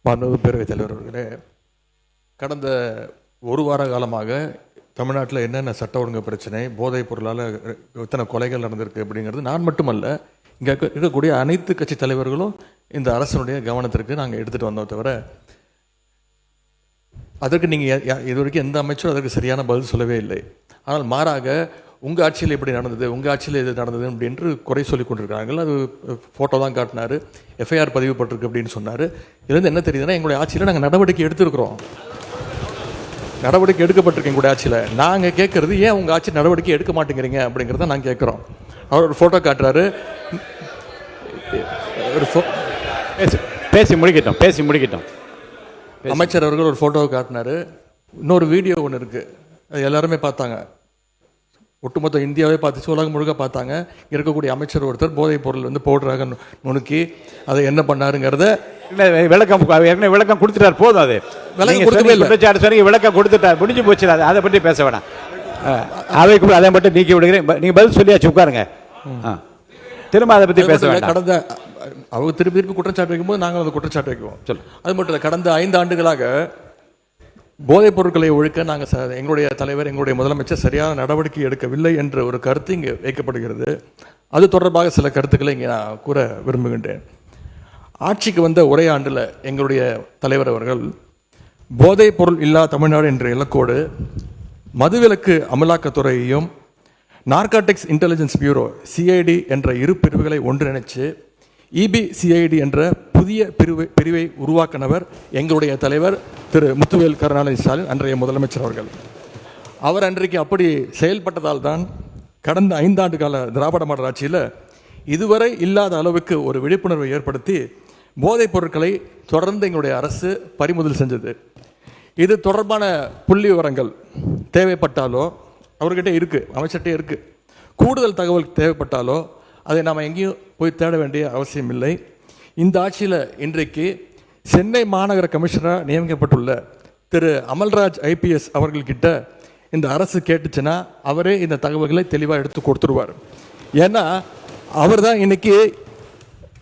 மாண்புமிகு பேரவைத் தலைவர் அவர்களே, கடந்த ஒரு வார காலமாக தமிழ்நாட்டில் என்னென்ன சட்ட ஒழுங்கு பிரச்சனை, போதைப் பொருளால் எத்தனை கொலைகள் நடந்திருக்கு அப்படிங்கிறது நான் மட்டுமல்ல, இங்கே இருக்கக்கூடிய அனைத்து கட்சி தலைவர்களும் இந்த அரசனுடைய கவனத்திற்கு நாங்கள் எடுத்துகிட்டு வந்தோம். தவிர அதற்கு நீங்கள் இது வரைக்கும் எந்த அமைச்சரும் அதற்கு சரியான பதில் சொல்லவே இல்லை. ஆனால் மாறாக உங்கள் ஆட்சியில் இப்படி நடந்தது, உங்கள் ஆட்சியில் இது நடந்தது அப்படின்று குறை சொல்லி கொண்டிருக்கிறார்கள். அது ஃபோட்டோ தான் காட்டினார், எஃப்ஐஆர் பதிவு பட்டிருக்கு அப்படின்னு சொன்னார். இதுலேருந்து என்ன தெரியுதுன்னா, எங்களுடைய ஆட்சியில் நாங்கள் நடவடிக்கை எடுத்திருக்கிறோம், நடவடிக்கை எடுக்கப்பட்டிருக்கு எங்களுடைய ஆட்சியில். நாங்கள் கேட்குறது ஏன் உங்கள் ஆட்சி நடவடிக்கை எடுக்க மாட்டேங்கிறீங்க அப்படிங்கிறத நாங்கள் கேட்குறோம். அவர் ஒரு ஃபோட்டோ காட்டுறாரு, ஒரு பேசி முடிக்கட்டும். அமைச்சர் அவர்கள் ஒரு ஃபோட்டோவை காட்டினார். இன்னொரு வீடியோ ஒன்று இருக்குது, அது எல்லாருமே பார்த்தாங்க, ஒட்டுமொத்த இந்தியாவே பார்த்துச்சு, உலகம் முழுக்க பார்த்தாங்க. இருக்கக்கூடிய அமைச்சர் ஒருத்தர் போதைப் பொருள் பவுடராக நுணுக்கி அதை என்ன பண்ணாருங்கிறத விளக்கம் கொடுத்துட்டார். போதும், அது விளக்கம் கொடுக்கவே இல்லை, விளக்கம் கொடுத்துட்டார், முடிஞ்சு போச்சு. அதை பற்றி பேச வேணாம், அவைக்குள்ள அதை மட்டும் நீக்கி விடுகிறேன். நீங்கள் பதில் சொல்லியாச்சு, உட்காருங்க. திரும்ப அதை பற்றி பேச வேண்டாம். கடந்த அவங்க திருப்பி குற்றச்சாட்டு வைக்கும்போது நாங்கள் அந்த குற்றச்சாட்டு வைக்குவோம். அது மட்டும் இல்லை, கடந்த 5 ஆண்டுகளாக போதைப் பொருட்களை ஒழிக்க நாங்கள் எங்களுடைய தலைவர், எங்களுடைய முதலமைச்சர் சரியான நடவடிக்கை எடுக்கவில்லை என்ற ஒரு கருத்து இங்கே வைக்கப்படுகிறது. அது தொடர்பாக சில கருத்துக்களை இங்கே நான் கூற விரும்புகின்றேன். ஆட்சிக்கு வந்த ஒரே ஆண்டில் எங்களுடைய தலைவர் அவர்கள் போதைப் பொருள் இல்லா தமிழ்நாடு என்ற இலக்கோடு மதுவிலக்கு அமலாக்கத்துறையையும் நார்காட்டிக்ஸ் இன்டெலிஜென்ஸ் பியூரோ சிஐடி என்ற இரு பிரிவுகளை ஒன்றிணைச்சு இபிசிஐடி என்ற புதிய பிரிவை உருவாக்கினவர் எங்களுடைய தலைவர் திரு முத்துவேல் கருணாநிதி ஸ்டாலின், அன்றைய முதலமைச்சர் அவர்கள். அவர் அன்றைக்கு அப்படி செயல்பட்டதால் தான் கடந்த 5 ஆண்டு கால திராவிட மாடல் ஆட்சியில் இதுவரை இல்லாத அளவுக்கு ஒரு விழிப்புணர்வை ஏற்படுத்தி போதைப் பொருட்களை தொடர்ந்து எங்களுடைய அரசு பறிமுதல் செஞ்சது. இது தொடர்பான புள்ளி விவரங்கள் தேவைப்பட்டாலோ அவர்கிட்ட இருக்குது, அமைச்சர்கிட்ட இருக்குது. கூடுதல் தகவல் தேவைப்பட்டாலோ அதை நாம் எங்கேயும் போய் தேட வேண்டிய அவசியம் இல்லை. இந்த ஆட்சியில் இன்றைக்கு சென்னை மாநகர கமிஷனராக நியமிக்கப்பட்டுள்ள திரு அமல்ராஜ் ஐபிஎஸ் அவர்கள்கிட்ட இந்த அரசு கேட்டுச்சுன்னா அவரே இந்த தகவல்களை தெளிவாக எடுத்து கொடுத்துருவார். ஏன்னா அவர் தான் இன்னைக்கு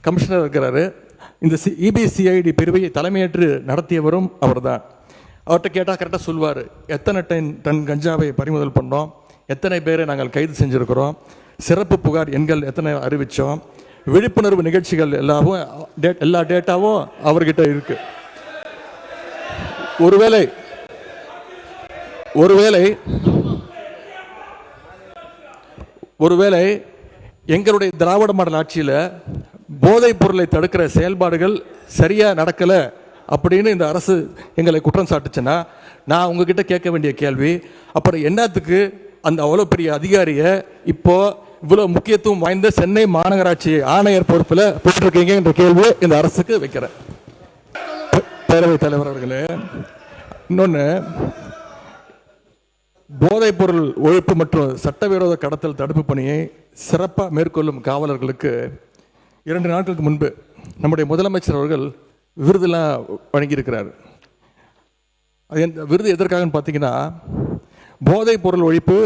கமிஷனர் இருக்கிறாரு. இந்த இபிசிஐடி பிரிவை தலைமையேற்று நடத்தியவரும் அவர் தான். அவர்கிட்ட கேட்டால் கரெக்டாக சொல்வார், எத்தனை டன் கஞ்சாவை பறிமுதல் பண்ணோம், எத்தனை பேரை நாங்கள் கைது செஞ்சுருக்கிறோம், சிறப்பு புகார் எண்கள் எத்தனை அறிவித்தோம், விழிப்புணர்வு நிகழ்ச்சிகள் எல்லா டேட்டாவும் அவர்கிட்ட இருக்கு. ஒருவேளை எங்களுடைய திராவிட மாடல் ஆட்சியில் போதைப் பொருளை தடுக்கிற செயல்பாடுகள் சரியாக நடக்கலை அப்படின்னு இந்த அரசு எங்களை குற்றம் சாட்டுச்சுன்னா நான் உங்ககிட்ட கேட்க வேண்டிய கேள்வி, அப்புறம் என்னத்துக்கு அந்த அவ்வளோ பெரிய அதிகாரியை இப்போ இவ்வளோ முக்கியத்துவம் வாய்ந்த சென்னை மாநகராட்சி ஆணையர் பொறுப்பில் போட்டிருக்கீங்க என்ற கேள்வியை இந்த அரசுக்கு வைக்கிறேன். பேரவைத் தலைவர் அவர்களே, இன்னொன்று, போதைப் பொருள் ஒழிப்பு மற்றும் சட்டவிரோத கடத்தல் தடுப்பு பணியை சிறப்பாக மேற்கொள்ளும் காவலர்களுக்கு 2 நாட்களுக்கு முன்பு நம்முடைய முதலமைச்சர் அவர்கள் விருதுலாம் வழங்கியிருக்கிறார். அது விருது எதற்காகன்னு பார்த்தீங்கன்னா, போதைப் பொருள் ஒழிப்பு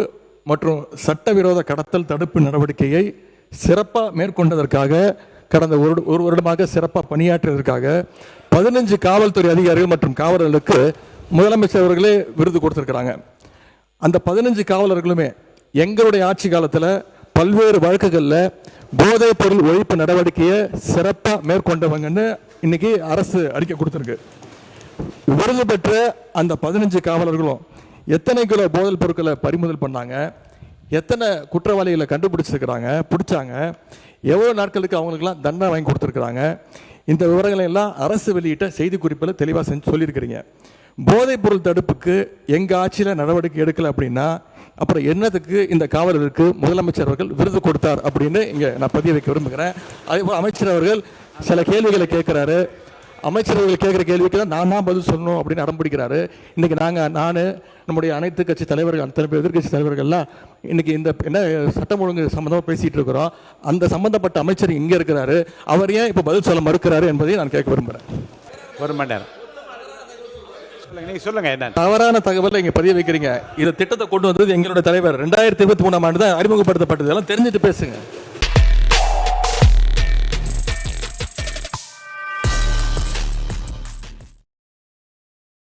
மற்றும் சட்டவிரோத கடத்தல் தடுப்பு நடவடிக்கையை சிறப்பாக மேற்கொண்டதற்காக, கடந்த ஒரு வருடமாக சிறப்பாக பணியாற்றியதற்காக 15 காவல்துறை அதிகாரிகள் மற்றும் காவலர்களுக்கு முதலமைச்சர் அவர்களே விருது கொடுத்துருக்கிறாங்க. அந்த 15 காவலர்களுமே எங்களுடைய ஆட்சி காலத்தில் பல்வேறு வழக்குகளில் போதைப் பொருள் ஒழிப்பு நடவடிக்கையை சிறப்பாக மேற்கொண்டவங்கன்னு இன்னைக்கு அரசு அறிக்கை கொடுத்துருக்கு. விருது பெற்ற அந்த 15 காவலர்களும் எத்தனை கிலோ போதைப் பொருட்களை பறிமுதல் பண்ணாங்க, எத்தனை குற்றவாளிகளை பிடிச்சாங்க, எவ்வளோ நாட்களுக்கு அவங்களுக்குலாம் தண்டனை வாங்கி கொடுத்துருக்குறாங்க, இந்த விவரங்களை எல்லாம் அரசு வெளியிட்ட செய்தி குறிப்பில் தெளிவாக சொல்லியிருக்கிறீங்க. போதைப் பொருள் தடுப்புக்கு எங்கள் ஆட்சியில் நடவடிக்கை எடுக்கலை அப்படின்னா அப்புறம் என்னத்துக்கு இந்த காவலருக்கு முதலமைச்சர் அவர்கள் விருது கொடுத்தார் அப்படின்னு இங்கே நான் பதிய வைக்க விரும்புகிறேன். அதேபோல் அமைச்சர் அவர்கள் சில கேள்விகளை கேட்குறாரு. அமைச்சர் அவர்கள் கேட்குற கேள்விக்கு தான் நான் தான் பதில் சொல்லணும் அப்படின்னு அடம்பிடிக்கிறாரு. இன்றைக்கி நான் நம்முடைய அனைத்து கட்சி தலைவர்கள், அத்தனை பேர் எதிர்கட்சி தலைவர்கள்லாம் இன்றைக்கி இந்த என்ன சட்டம் ஒழுங்கு சம்மந்தமாக பேசிகிட்டு இருக்கிறோம். அந்த சம்மந்தப்பட்ட அமைச்சர் இங்கே இருக்கிறாரு, அவர் ஏன் இப்போ பதில் சொல்ல மறுக்கிறாரு என்பதை நான் கேட்க விரும்புகிறேன். ஒரு மணி நேரம் சொல்லுங்க. என்ன தவறான தகவலை இங்க பதிய வைக்கிறீங்க? இந்த திட்டத்தை கொண்டு வந்தது எங்களுடைய தலைவர் 2023ஆம் ஆண்டு தான் அறிமுகப்படுத்தப்பட்டது. எல்லாம் தெரிஞ்சுட்டு பேசுங்க.